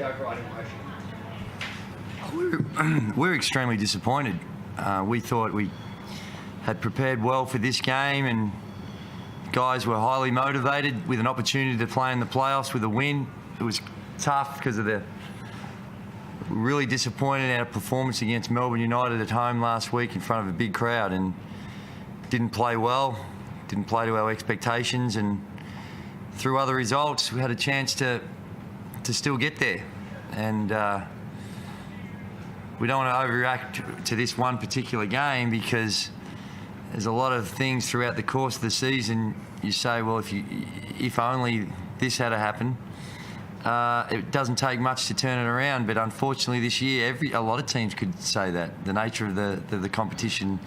the overriding emotion? We're extremely disappointed. We thought we had prepared well for this game, and guys were highly motivated with an opportunity to play in the playoffs with a win. It was tough because of the really disappointed in our performance against Melbourne United at home last week in front of a big crowd, and didn't play well, didn't play to our expectations, and through other results we had a chance to still get there. And we don't want to overreact to this one particular game, because there's a lot of things throughout the course of the season you say, well, if only this had happened. It doesn't take much to turn it around, but unfortunately this year a lot of teams could say that, the nature of the competition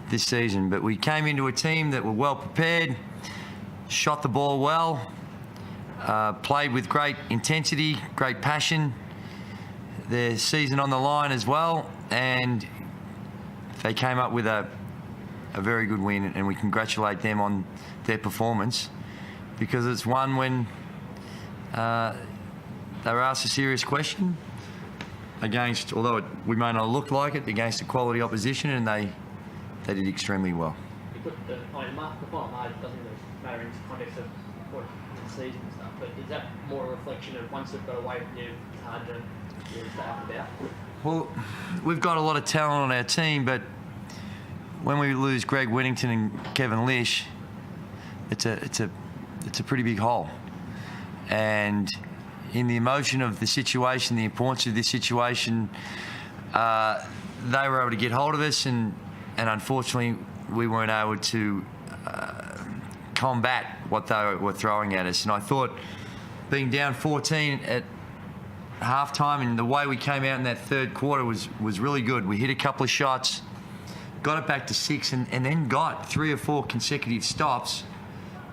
this season. But we came into a team that were well prepared, shot the ball well, played with great intensity, great passion, their season on the line as well, and they came up with a very good win, and we congratulate them on their performance, because it's one when they were asked a serious question against, although we may not look like it, against a quality opposition, and they did extremely well. You put the final margin doesn't really matter in the context of what the season and stuff, but is that more a reflection of once they've got away from you, it's hard to stay up and about? Well, we've got a lot of talent on our team, but when we lose Greg Whittington and Kevin Lish, it's a pretty big hole. And in the emotion of the situation, the importance of this situation, they were able to get hold of us, and unfortunately we weren't able to combat what they were throwing at us. And I thought being down 14 at halftime and the way we came out in that third quarter was really good. We hit a couple of shots, got it back to 6, and then got 3 or 4 consecutive stops,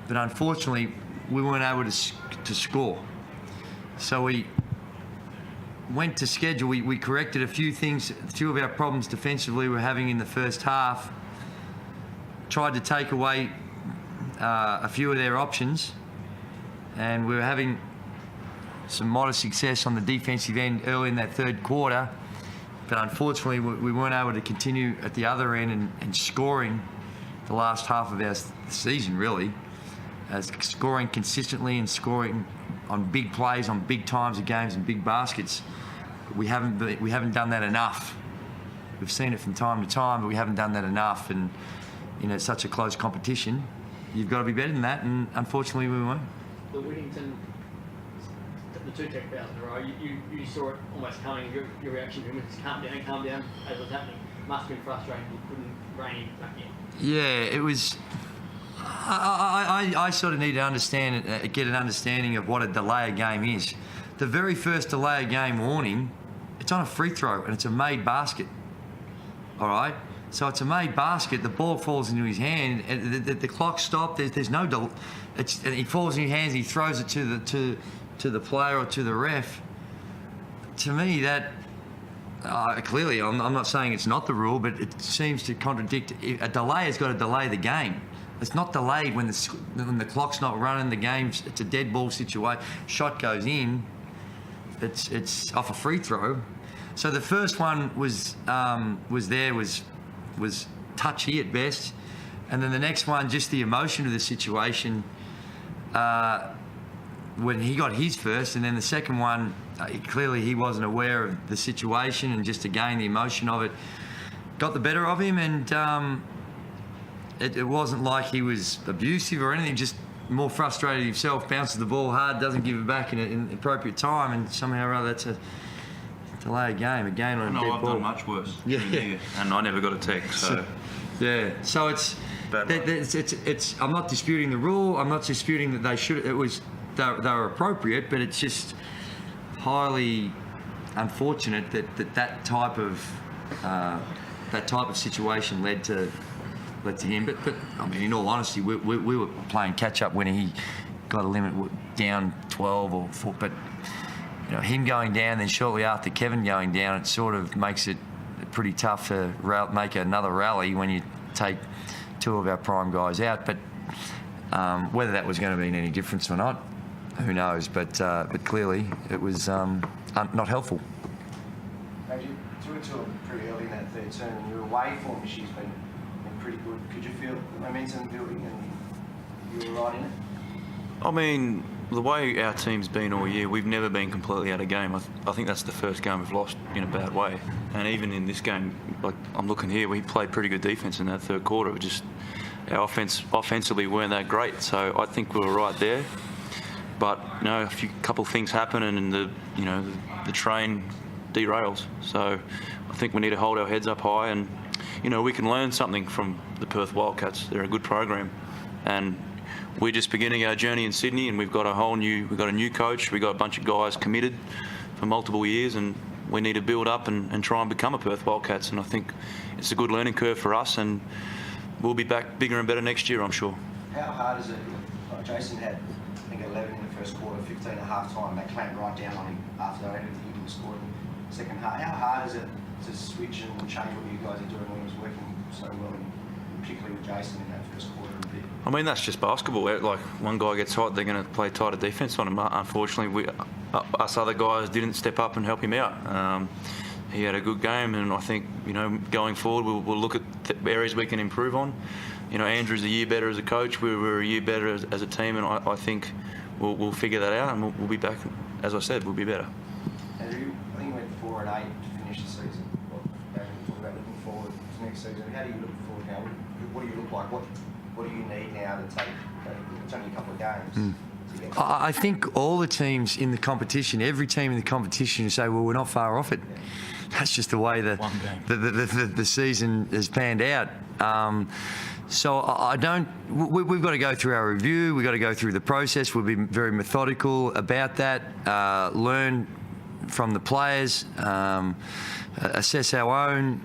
but unfortunately we weren't able to score. So we went to schedule. We corrected a few things, a few of our problems defensively we were having in the first half. Tried to take away a few of their options, and we were having some modest success on the defensive end early in that third quarter. But unfortunately, we weren't able to continue at the other end and scoring the last half of our season, really. Scoring consistently and scoring on big plays, on big times of games and big baskets. We haven't done that enough. We've seen it from time to time, but we haven't done that enough. And in such a close competition, you've got to be better than that, and unfortunately we weren't. The Whittington, the 2 tech fouls in a row, you saw it almost coming. Your reaction to him was calm down as it was happening. Must have been frustrating. You couldn't rein him back in. Yeah, it was. I sort of need to understand, get an understanding of what a delay of game is. The very first delay of game warning, it's on a free throw and it's a made basket. All right, so it's a made basket. The ball falls into his hand. And the clock stopped. There's no delay. And he falls in his hands. He throws it to the player or to the ref. To me, that clearly, I'm not saying it's not the rule, but it seems to contradict. A delay has got to delay the game. It's not delayed when the clock's not running. The game's, it's a dead ball situation. Shot goes in. It's off a free throw. So the first one was touchy at best, and then the next one, just the emotion of the situation. When he got his first, and then the second one, clearly he wasn't aware of the situation, and just again the emotion of it got the better of him, and it wasn't like he was abusive or anything, just more frustrated himself, bounces the ball hard, doesn't give it back in an appropriate time, and somehow or other that's a delay game again on a dead I've ball. done much worse. Yeah. And I never got a text. So yeah, so it's I'm not disputing the rule. I'm not disputing that they should. They were appropriate, but it's just highly unfortunate that type of situation led to him. But I mean, in all honesty, we were playing catch up when he got a limit down 12 or 4. But him going down, then shortly after Kevin going down, it sort of makes it pretty tough to make another rally when you take 2 of our prime guys out. But whether that was going to be any difference or not, who knows? But clearly it was not helpful. Maybe you threw it to him pretty early in that third term, and your away form this year's been pretty good. Could you feel the momentum building and you were right in it? I mean, the way our team's been all year, we've never been completely out of game. I think that's the first game we've lost in a bad way. And even in this game, like I'm looking here, we played pretty good defence in that third quarter. It just our offensively weren't that great. So I think we were right there. But a couple of things happen, and the train derails. So I think we need to hold our heads up high, and we can learn something from the Perth Wildcats. They're a good program, and we're just beginning our journey in Sydney, and we've got a new coach. We've got a bunch of guys committed for multiple years, and we need to build up and try and become a Perth Wildcats. And I think it's a good learning curve for us, and we'll be back bigger and better next year, I'm sure. How hard is it? Like Jason had, I think, 11 in the first quarter, 15 at half time. They clamped right down on him after everything he didn't score in the second half. How hard is it to switch and change what you guys are doing when it was working so well, and particularly with Jason in that first quarter and a bit? I mean, that's just basketball. Like, one guy gets hot, they're going to play tighter defence on him. Unfortunately, us other guys didn't step up and help him out. He had a good game, and I think, going forward, we'll look at the areas we can improve on. Andrew's a year better as a coach. We're a year better as a team, and I think we'll figure that out, and we'll be back. As I said, we'll be better. Andrew, I think you went 4 and 8 to finish the season. Talk about looking forward to next season. How do you look forward now? What do you look like? What do you need now to take? It's only a couple of games. I think all the teams in the competition, every team in the competition, say, well, we're not far off it. Yeah. That's just the way the season has panned out. So I don't. We've got to go through our review. We've got to go through the process. We'll be very methodical about that. Learn from the players. Assess our own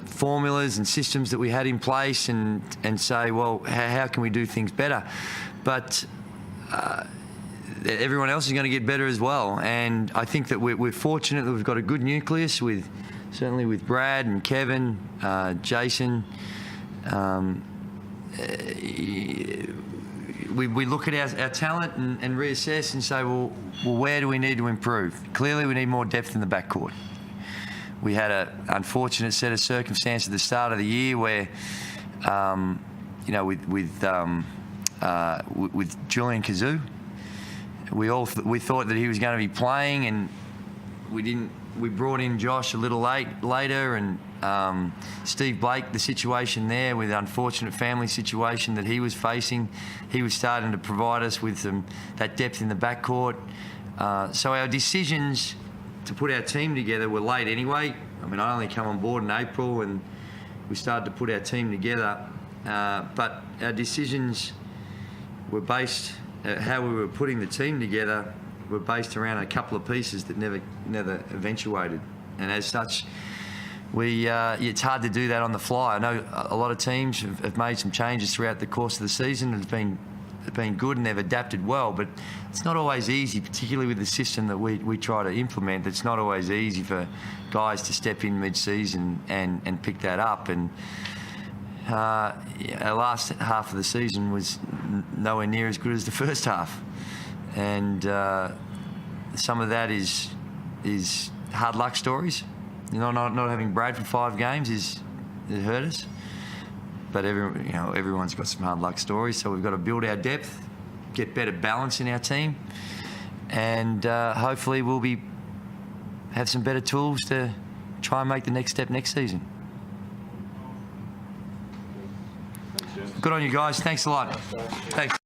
formulas and systems that we had in place, and say, well, how can we do things better? But everyone else is going to get better as well, and I think that we're fortunate that we've got a good nucleus certainly with Brad and Kevin, Jason. We look at our talent and reassess and say, well, where do we need to improve? Clearly, we need more depth in the backcourt. We had an unfortunate set of circumstances at the start of the year where, with Julian Kazoo, we thought that he was going to be playing, and we didn't. We brought in Josh a little later, and Steve Blake, the situation there with the unfortunate family situation that he was facing, he was starting to provide us with that depth in the backcourt. So our decisions to put our team together were late anyway. I mean, I only come on board in April, and we started to put our team together. But our decisions were based, how we were putting the team together, were based around a couple of pieces that never eventuated. And as such, it's hard to do that on the fly. I know a lot of teams have made some changes throughout the course of the season. Have been good, and they've adapted well, but it's not always easy, particularly with the system that we try to implement. It's not always easy for guys to step in mid-season and pick that up. And our last half of the season was nowhere near as good as the first half, and some of that is hard luck stories. Not having Brad for 5 games it hurt us. But everyone's got some hard luck stories, so we've got to build our depth, get better balance in our team, and hopefully we'll have some better tools to try and make the next step next season. Good on you guys. Thanks a lot. Thanks.